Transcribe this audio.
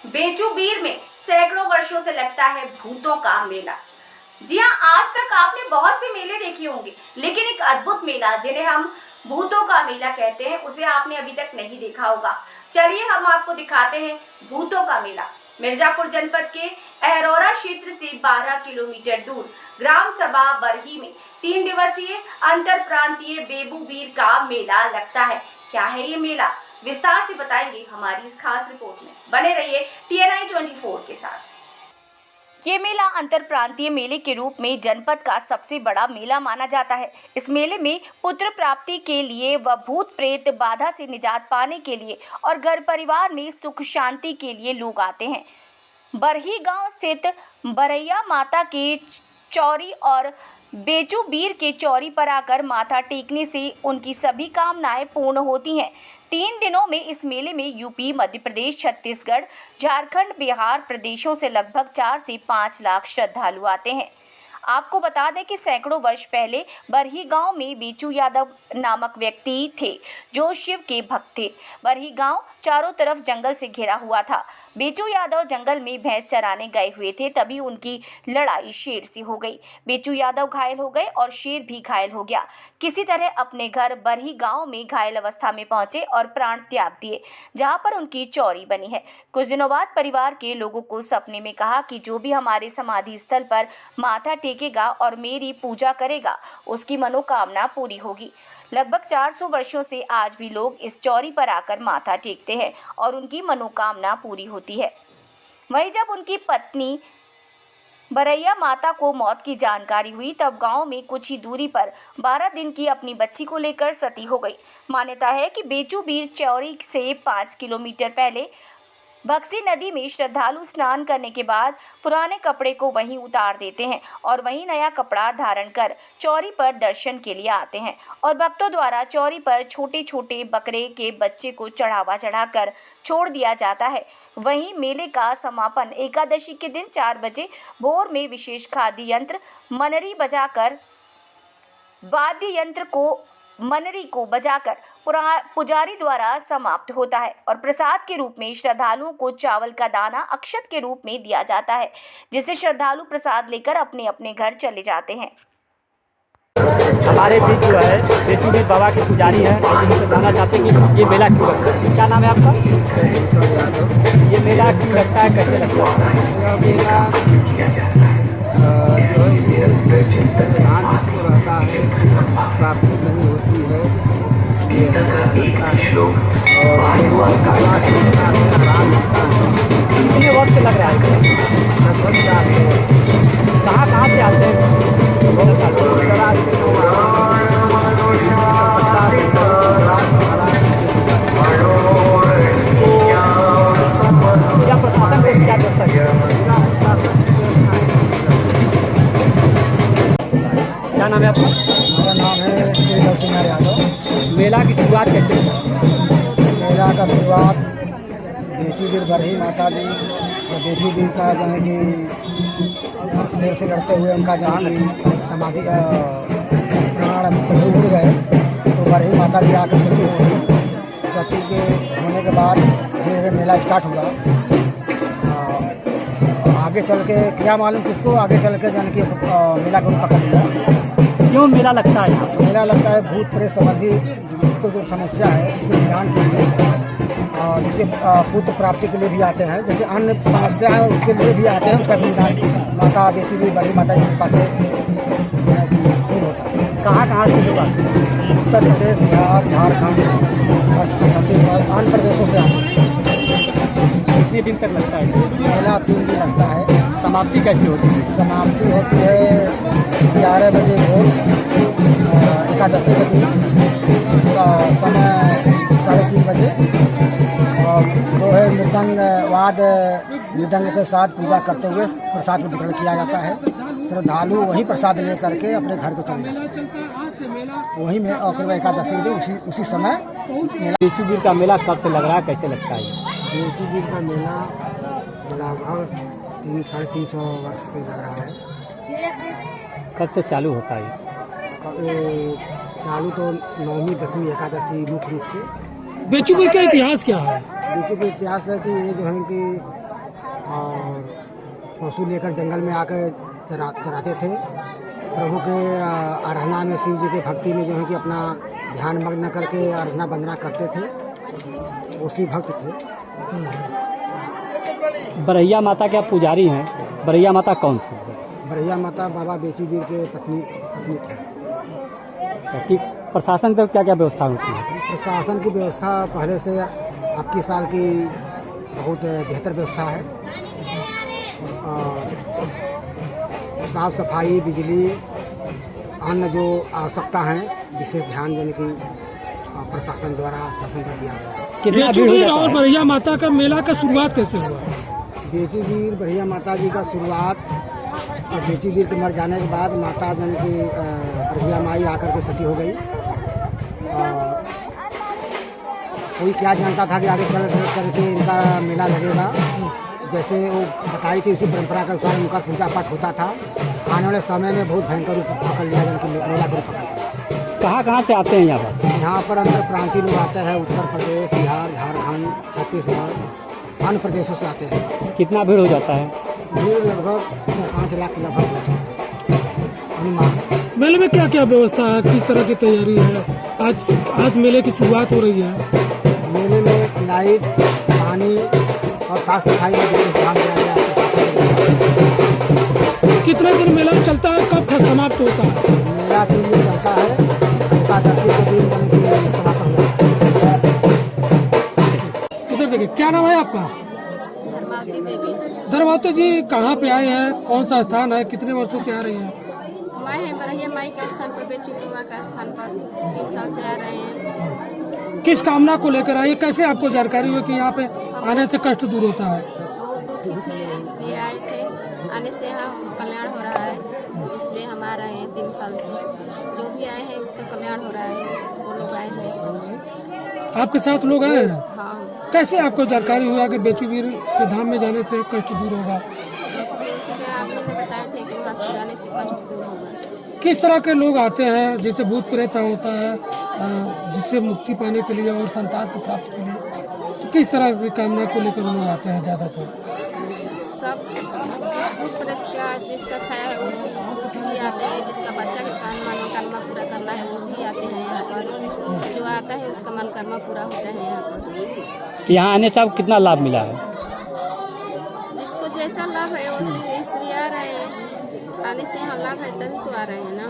बेचूबीर में सैकड़ों वर्षों से लगता है भूतों का मेला। जी हाँ, आज तक आपने बहुत से मेले देखे होंगे, लेकिन एक अद्भुत मेला जिन्हें हम भूतों का मेला कहते हैं, उसे आपने अभी तक नहीं देखा होगा। चलिए हम आपको दिखाते हैं भूतों का मेला। मिर्जापुर जनपद के अहरौरा क्षेत्र से 12 किलोमीटर दूर ग्राम सभा बरही में 3 दिवसीय अंतर प्रांतीय बेचूबीर का मेला लगता है। क्या है ये मेला, विस्तार से बताएंगे हमारी इस खास रिपोर्ट में। बने रहिए TNI 24 के साथ। ये मेला अंतर प्रांतीय मेले के रूप में जनपद का सबसे बड़ा मेला माना जाता है। इस मेले में पुत्र प्राप्ति के लिए व भूत प्रेत बाधा से निजात पाने के लिए और घर परिवार में सुख शांति के लिए लोग आते हैं। बरही गांव स्थित बरैया माता के चौरी और बेचूबीर के चौरी पर आकर माथा टेकने से उनकी सभी कामनाएं पूर्ण होती हैं। 3 दिनों में इस मेले में यूपी, मध्य प्रदेश, छत्तीसगढ़, झारखंड, बिहार प्रदेशों से लगभग 4 से 5 लाख श्रद्धालु आते हैं। आपको बता दें कि सैकड़ों वर्ष पहले बरही गांव में बेचू यादव नामक व्यक्ति थे जो शिव के भक्त थे। बरही गांव चारों तरफ जंगल से घिरा हुआ था। बेचू यादव जंगल में भैंस चराने गए हुए थे, तभी उनकी लड़ाई शेर से हो गई। बेचू यादव घायल हो गए और शेर भी घायल हो गया। किसी तरह अपने घर बरही गांव में घायल अवस्था में पहुंचे और प्राण त्याग दिए, जहां पर उनकी चौरी बनी है। कुछ दिनों बाद परिवार के लोगों को सपने में कहा कि जो भी हमारे समाधि स्थल पर माथा टेकेगा और मेरी पूजा करेगा, उसकी मनोकामना पूरी होगी। लगभग 400 वर्षों से आज भी लोग इस चौरी पर आकर माथा टेकते हैं और उनकी मनोकामना पूरी होती है। वहीं जब उनकी पत्नी बरैया माता को मौत की जानकारी हुई, तब गांव में कुछ ही दूरी पर 12 दिन की अपनी बच्ची को लेकर सती हो गई। मान्यता है कि बेचूबीर चौरी से 5 किलोमीटर पहले बक्सी नदी में श्रद्धालु स्नान करने के बाद पुराने कपड़े को वहीं उतार देते हैं और वहीं नया कपड़ा धारण कर चौरी पर दर्शन के लिए आते हैं और भक्तों द्वारा चौरी पर छोटे छोटे बकरे के बच्चे को चढ़ावा चढ़ाकर छोड़ दिया जाता है। वहीं मेले का समापन एकादशी के दिन 4 बजे भोर में विशेष खाद्य यंत्र मनरी को बजाकर पुजारी द्वारा समाप्त होता है और प्रसाद के रूप में श्रद्धालुओं को चावल का दाना अक्षत के रूप में दिया जाता है, जिसे श्रद्धालु प्रसाद लेकर अपने अपने घर चले जाते हैं। हमारे बीच जो है बेचूबीर बाबा के पुजारी हैं, जिनसे जानना चाहते हैं कि ये मेला क्यों लगता है। क्या नाम है आपका? ये मेला क्यों लगता है, कैसे लगता है? मेला धान जिसको रहता है प्राप्ति नहीं होती है, इसलिए लगता है और विश्वास होता है, आराम होता है। कितने वर्ष से लग रहा है? लगभग 400 वर्ष। कहाँ से आते हैं? दराज से क्या प्रशासन को क्या कर सकते हैं? क्या नाम है आपका? मेरा नाम है श्री नरसिंह यादव। मेला की शुरुआत कैसे हुई? मेला का शुरुआत बेचूबीर बरही माता जी, तो बेचूबीर का जो है कि शेर से लड़ते हुए उनका जो है कि समाधि प्राण उड़ गए, तो बरही माता जी आकर सती हो गई। सती के होने के बाद फिर मेला स्टार्ट हुआ। आगे चल के क्या मालूम किसको, आगे चल के जाने कि मेला को पकड़ लिया। क्यों मेला लगता है? मेला लगता है भूत प्रेत संबंधी जिसको जो समस्या है उसके निदान के लिए, जैसे पुत्र प्राप्ति के लिए भी आते हैं, जैसे अन्य समस्या है उसके लिए भी आते हैं। उसका निदान माता बेचूबीर बड़ी माता जी के पास दूर होता है। कहाँ से लोग आते हैं? उत्तर प्रदेश, बिहार, झारखंड, छत्तीसगढ़, अन्य प्रदेशों से आते हैं। कितने दिन तक लगता है? मेला 3 दिन लगता है। समाप्ति कैसी होती है? समाप्ति होती है 11 बजे भोर एकादशी के दिन, समय 3:30 बजे, और जो है मृदंग के साथ पूजा करते हुए प्रसाद को वितरण किया जाता है। श्रद्धालु वही प्रसाद ले करके अपने घर को चले जाते हैं। वही में और एकादशी के दिन उसी समय मेला। बेचूबीर का मेला कब से लग रहा है, कैसे लगता है? बेचूबीर का मेला लगभग 300-350 वर्ष से लग रहा है। कब से चालू होता है? चालू तो 9वीं 10वीं एकादशी मुख्य रूप से। बेचूबीर का इतिहास क्या है? बेचूबीर इतिहास है कि ये जो है कि और पशु लेकर जंगल में आकर चराते थे। प्रभु के आराधना में, शिव जी के भक्ति में जो है कि अपना ध्यान मग्न करके आराधना वंदना करते थे। वो शिव भक्त थे। बरहिया माता के आप पुजारी हैं, बरहिया माता कौन थी? बरहिया माता बाबा बेचीवीर के पत्नी थे। कि प्रशासन तो क्या क्या व्यवस्था होती है? प्रशासन की व्यवस्था पहले से आपकी साल की बहुत बेहतर व्यवस्था है। साफ सफाई, बिजली, अन्य जो आवश्यकता है विशेष ध्यान देने की प्रशासन द्वारा शासन पर दिया गया है। कितना भीड़ हो बेचूवीर जाता और है? बरहिया माता का मेला का शुरुआत कैसे हुआ? बेचीवीर बरहिया माता जी का शुरुआत बेचीवीर के मर जाने के बाद माता जन की बरहिया माई आकर के सती हो गई। कोई क्या जानता था कि आगे चल के इनका मेला लगेगा। जैसे वो बताई थी उसी परंपरा के अनुसार उनका पूजा पाठ होता था। आने वाले समय में बहुत भयंकर रूप पकड़ लिया जिनकी मेला को पकड़ लिया। कहाँ से आते हैं यहाँ पर? यहाँ पर अंतर प्रांतीय लोग आते हैं, उत्तर प्रदेश, बिहार, झारखंड, छत्तीसगढ़, अन्य प्रदेशों से आते हैं। कितना भीड़ हो जाता है? भीड़ लगभग 4-5 लाख के लगभग होता है अनुमान। मेले में क्या क्या व्यवस्था है, किस तरह की तैयारी है? आज मेले की शुरुआत हो रही है। मेले में लाइट, पानी और साफ सफाई का विशेष ध्यान दिया गया है। कितने दिन मेला चलता है, कब समाप्त होता है? मेला 3 दिन चलता है। एकादशी के दिन समापन होता है। किधर देखिए, क्या नाम है आपका? धर्मावती देवी। धर्मावती जी कहाँ पे आए हैं, कौन सा स्थान है, कितने वर्षों से आ रही है? मैं है बरहिया माई के स्थान पर, बेचूवीर का स्थान पर 3 साल से आ रहे हैं। किस कामना को लेकर आए, कैसे आपको जानकारी हुई कि यहाँ पे आने से कष्ट दूर होता है? बहुत दुखी थे, इसलिए आए थे। आने से यहाँ कल्याण हो रहा है, इसलिए हम आ रहे हैं 3 साल से। जो भी आए हैं उसका कल्याण हो रहा है, वो लोग आए हैं। आपके साथ लोग आए हैं? हाँ, कैसे आपको जानकारी हुआ कि बेचूवीर के धाम में जाने से कष्ट दूर होगा? इसलिए उसी के आप लोग बताए थे कि वहाँ से जाने से कष्ट दूर होगा। किस तरह के लोग आते हैं, जैसे भूत प्रेत होता है, जिससे मुक्ति पाने के लिए और संतान को प्राप्त के लिए, तो किस तरह की कामना को लेकर लोग आते हैं ज़्यादातर? सब जिस भूत प्रेत का जिसका छाया है उस भी आते हैं। जिसका बच्चा का मनोकामना पूरा करना है वो भी आते हैं यहाँ पर। जो आता है उसका मनोकामना पूरा होता है यहाँ पर। यहाँ आने से आपको कितना लाभ मिला है? जिसको जैसा लाभ है वो इसलिए आ रहे हैं। आने से यहाँ लाभ है तभी तो आ रहे हैं ना।